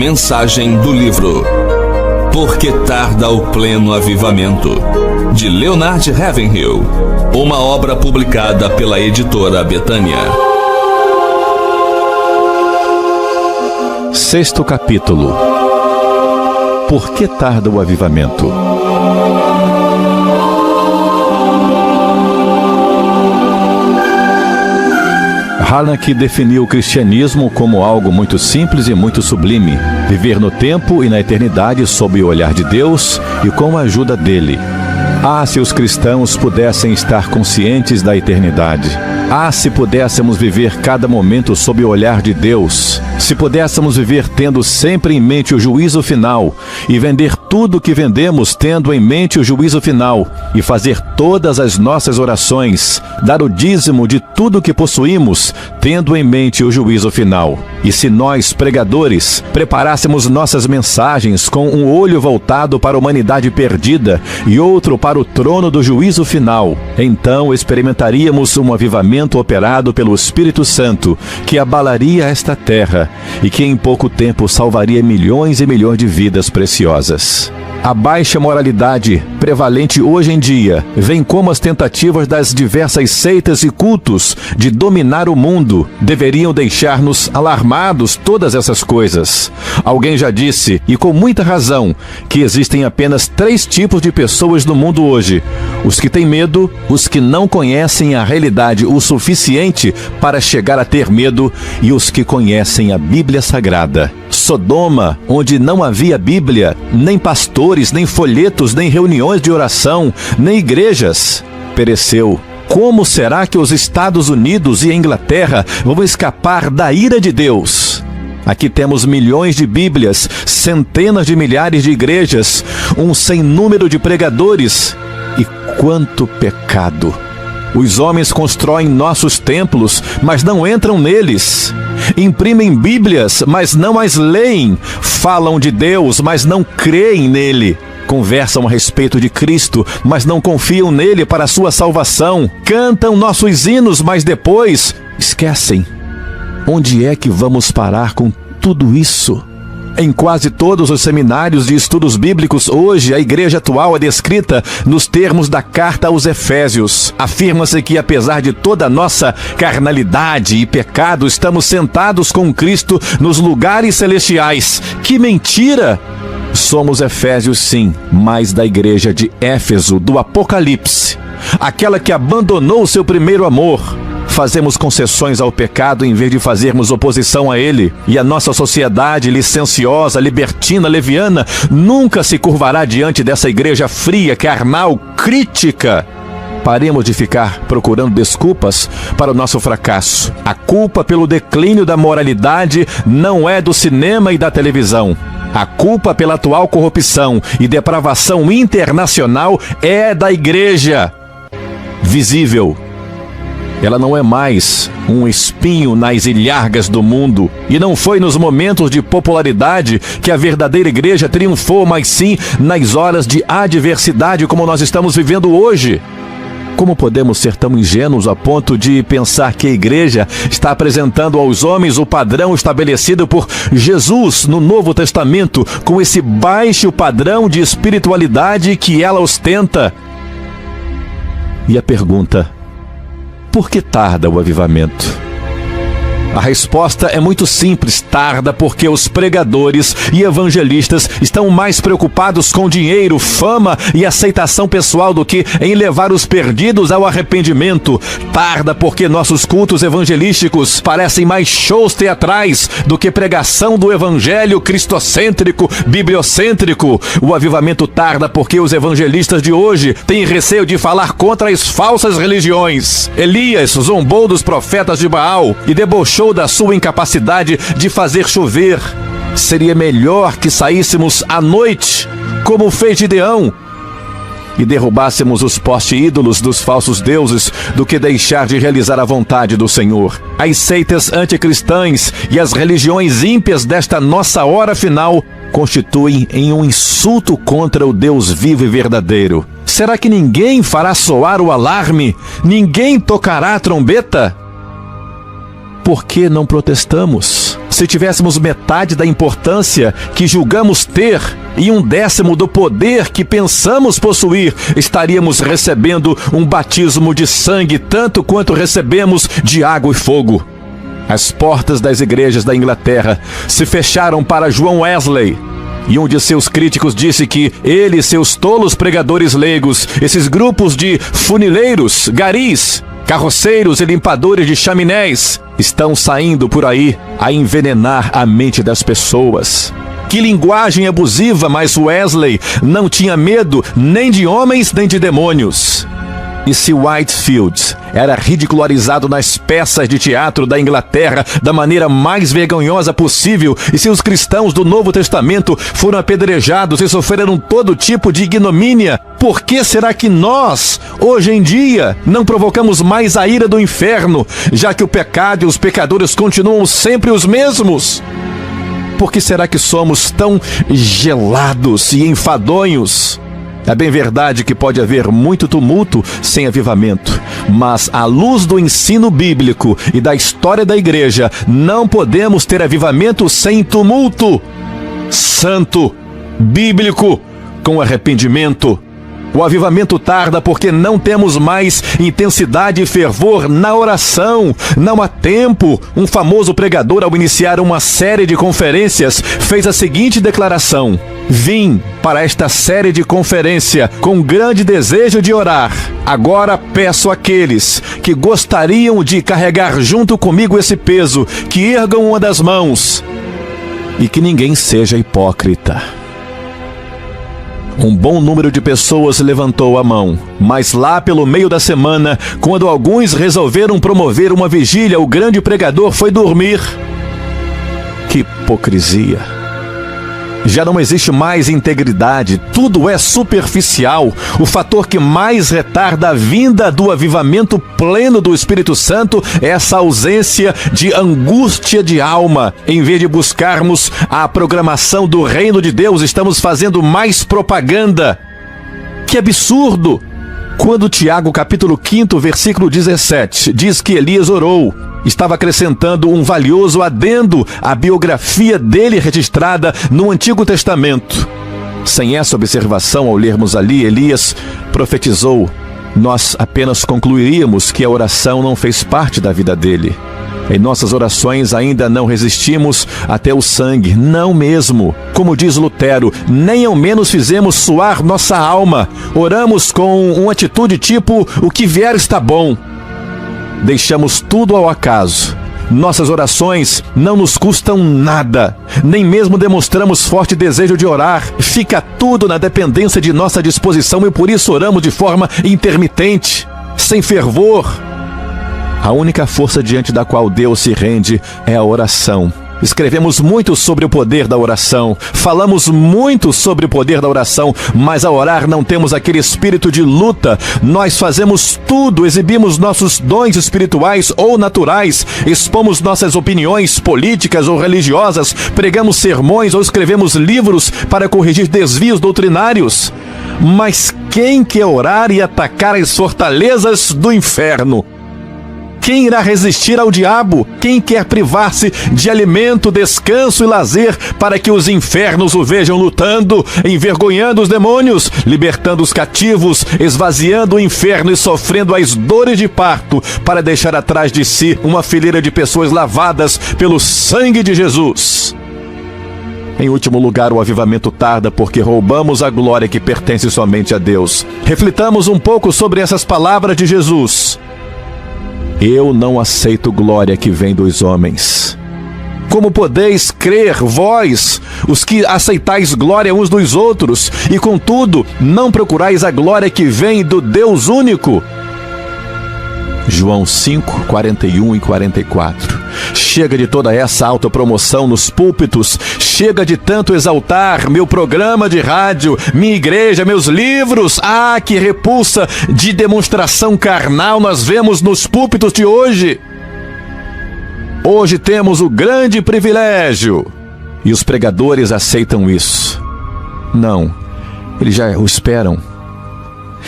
Mensagem do livro Por que tarda o pleno avivamento? De Leonard Ravenhill, uma obra publicada pela editora Betânia. 6º capítulo. Por que tarda o avivamento? Harnack definiu o cristianismo como algo muito simples e muito sublime: viver no tempo e na eternidade sob o olhar de Deus e com a ajuda dele. Ah, se os cristãos pudessem estar conscientes da eternidade! Ah, se pudéssemos viver cada momento sob o olhar de Deus! Se pudéssemos viver tendo sempre em mente o juízo final, e vender tudo o que vendemos tendo em mente o juízo final, e fazer todas as nossas orações, dar o dízimo de tudo o que possuímos, tendo em mente o juízo final. E se nós, pregadores, preparássemos nossas mensagens com um olho voltado para a humanidade perdida e outro para o trono do juízo final, então experimentaríamos um avivamento operado pelo Espírito Santo, que abalaria esta terra e que em pouco tempo salvaria milhões e milhões de vidas preciosas. A baixa moralidade prevalente hoje em dia vem como as tentativas das diversas seitas e cultos de dominar o mundo deveriam deixar-nos alarmados. Todas essas coisas. Alguém já disse, e com muita razão, que existem apenas 3 tipos de pessoas no mundo hoje: os que têm medo, os que não conhecem a realidade o suficiente para chegar a ter medo e os que conhecem a Bíblia Sagrada. Sodoma, onde não havia Bíblia, nem pastores, nem folhetos, nem reuniões de oração, nem igrejas, pereceu. Como será que os Estados Unidos e a Inglaterra vão escapar da ira de Deus? Aqui temos milhões de Bíblias, centenas de milhares de igrejas, um sem número de pregadores. E quanto pecado! Os homens constroem nossos templos, mas não entram neles. Imprimem Bíblias, mas não as leem. Falam de Deus, mas não creem nele. Conversam a respeito de Cristo, mas não confiam nele para a sua salvação. Cantam nossos hinos, mas depois esquecem. Onde é que vamos parar com tudo isso? Em quase todos os seminários de estudos bíblicos hoje, a igreja atual é descrita nos termos da carta aos Efésios. Afirma-se que, apesar de toda a nossa carnalidade e pecado, estamos sentados com Cristo nos lugares celestiais. Que mentira! Somos Efésios, sim, mas da igreja de Éfeso, do Apocalipse. Aquela que abandonou seu primeiro amor. Fazemos concessões ao pecado em vez de fazermos oposição a ele. E a nossa sociedade licenciosa, libertina, leviana, nunca se curvará diante dessa igreja fria, carnal, crítica. Paremos de ficar procurando desculpas para o nosso fracasso. A culpa pelo declínio da moralidade não é do cinema e da televisão. A culpa pela atual corrupção e depravação internacional é da igreja visível. Ela não é mais um espinho nas ilhargas do mundo. E não foi nos momentos de popularidade que a verdadeira igreja triunfou, mas sim nas horas de adversidade como nós estamos vivendo hoje. Como podemos ser tão ingênuos a ponto de pensar que a igreja está apresentando aos homens o padrão estabelecido por Jesus no Novo Testamento, com esse baixo padrão de espiritualidade que ela ostenta? E a pergunta: por que tarda o avivamento? A resposta é muito simples: tarda porque os pregadores e evangelistas estão mais preocupados com dinheiro, fama e aceitação pessoal do que em levar os perdidos ao arrependimento. Tarda porque nossos cultos evangelísticos parecem mais shows teatrais do que pregação do evangelho cristocêntrico, bibliocêntrico. O avivamento tarda porque os evangelistas de hoje têm receio de falar contra as falsas religiões. Elias zombou dos profetas de Baal e debochou da sua incapacidade de fazer chover. Seria melhor que saíssemos à noite, como fez Gideão, e derrubássemos os poste-ídolos dos falsos deuses, do que deixar de realizar a vontade do Senhor. As seitas anticristãs e as religiões ímpias desta nossa hora final constituem em um insulto contra o Deus vivo e verdadeiro. Será que ninguém fará soar o alarme? Ninguém tocará a trombeta? Por que não protestamos? Se tivéssemos metade da importância que julgamos ter e 1/10 do poder que pensamos possuir, estaríamos recebendo um batismo de sangue tanto quanto recebemos de água e fogo. As portas das igrejas da Inglaterra se fecharam para João Wesley. E um de seus críticos disse que ele e seus tolos pregadores leigos, esses grupos de funileiros, garis, carroceiros e limpadores de chaminés, estão saindo por aí a envenenar a mente das pessoas. Que linguagem abusiva, mas Wesley não tinha medo nem de homens nem de demônios. E se Whitefield era ridicularizado nas peças de teatro da Inglaterra da maneira mais vergonhosa possível, e se os cristãos do Novo Testamento foram apedrejados e sofreram todo tipo de ignomínia, por que será que nós, hoje em dia, não provocamos mais a ira do inferno, já que o pecado e os pecadores continuam sempre os mesmos? Por que será que somos tão gelados e enfadonhos? É bem verdade que pode haver muito tumulto sem avivamento, mas à luz do ensino bíblico e da história da igreja, não podemos ter avivamento sem tumulto. Santo, bíblico, com arrependimento. O avivamento tarda porque não temos mais intensidade e fervor na oração. Não há tempo. Um famoso pregador, ao iniciar uma série de conferências, fez a seguinte declaração: vim para esta série de conferência com grande desejo de orar. Agora peço àqueles que gostariam de carregar junto comigo esse peso, que ergam uma das mãos e que ninguém seja hipócrita. Um bom número de pessoas levantou a mão, mas lá pelo meio da semana, quando alguns resolveram promover uma vigília, o grande pregador foi dormir. Que hipocrisia! Já não existe mais integridade, tudo é superficial. O fator que mais retarda a vinda do avivamento pleno do Espírito Santo é essa ausência de angústia de alma. Em vez de buscarmos a programação do reino de Deus, estamos fazendo mais propaganda. Que absurdo! Quando Tiago, capítulo 5, versículo 17, diz que Elias orou, estava acrescentando um valioso adendo à biografia dele registrada no Antigo Testamento. Sem essa observação, ao lermos ali, Elias profetizou, nós apenas concluiríamos que a oração não fez parte da vida dele. Em nossas orações ainda não resistimos até o sangue, não mesmo. Como diz Lutero, nem ao menos fizemos suar nossa alma. Oramos com uma atitude tipo, o que vier está bom. Deixamos tudo ao acaso. Nossas orações não nos custam nada, nem mesmo demonstramos forte desejo de orar. Fica tudo na dependência de nossa disposição e por isso oramos de forma intermitente, sem fervor. A única força diante da qual Deus se rende é a oração. Escrevemos muito sobre o poder da oração, falamos muito sobre o poder da oração, mas ao orar não temos aquele espírito de luta. Nós fazemos tudo, exibimos nossos dons espirituais ou naturais, expomos nossas opiniões políticas ou religiosas, pregamos sermões ou escrevemos livros para corrigir desvios doutrinários. Mas quem quer orar e atacar as fortalezas do inferno? Quem irá resistir ao diabo? Quem quer privar-se de alimento, descanso e lazer para que os infernos o vejam lutando, envergonhando os demônios, libertando os cativos, esvaziando o inferno e sofrendo as dores de parto para deixar atrás de si uma fileira de pessoas lavadas pelo sangue de Jesus? Em último lugar, o avivamento tarda porque roubamos a glória que pertence somente a Deus. Reflitamos um pouco sobre essas palavras de Jesus. Eu não aceito glória que vem dos homens. Como podeis crer, vós, os que aceitais glória uns dos outros, e contudo não procurais a glória que vem do Deus único? João 5, 41 e 44. Chega de toda essa autopromoção nos púlpitos, chega de tanto exaltar meu programa de rádio, minha igreja, meus livros. Ah, que repulsa de demonstração carnal nós vemos nos púlpitos de hoje. Hoje temos o grande privilégio, e os pregadores aceitam isso. Não, eles já o esperam.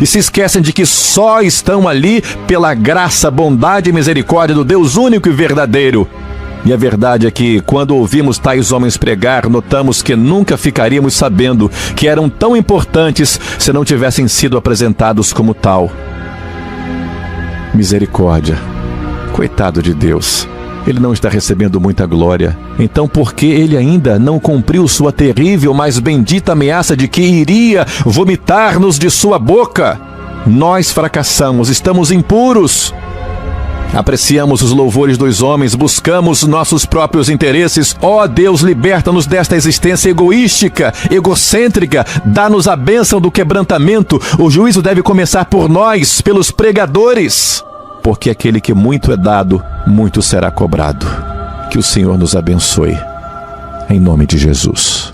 E se esquecem de que só estão ali pela graça, bondade e misericórdia do Deus único e verdadeiro. E a verdade é que, quando ouvimos tais homens pregar, notamos que nunca ficaríamos sabendo que eram tão importantes se não tivessem sido apresentados como tal. Misericórdia. Coitado de Deus. Ele não está recebendo muita glória. Então, por que ele ainda não cumpriu sua terrível, mas bendita ameaça de que iria vomitar-nos de sua boca? Nós fracassamos, estamos impuros. Apreciamos os louvores dos homens, buscamos nossos próprios interesses. Ó Deus, liberta-nos desta existência egoística, egocêntrica. Dá-nos a bênção do quebrantamento. O juízo deve começar por nós, pelos pregadores. Porque aquele que muito é dado, muito será cobrado. Que o Senhor nos abençoe. Em nome de Jesus.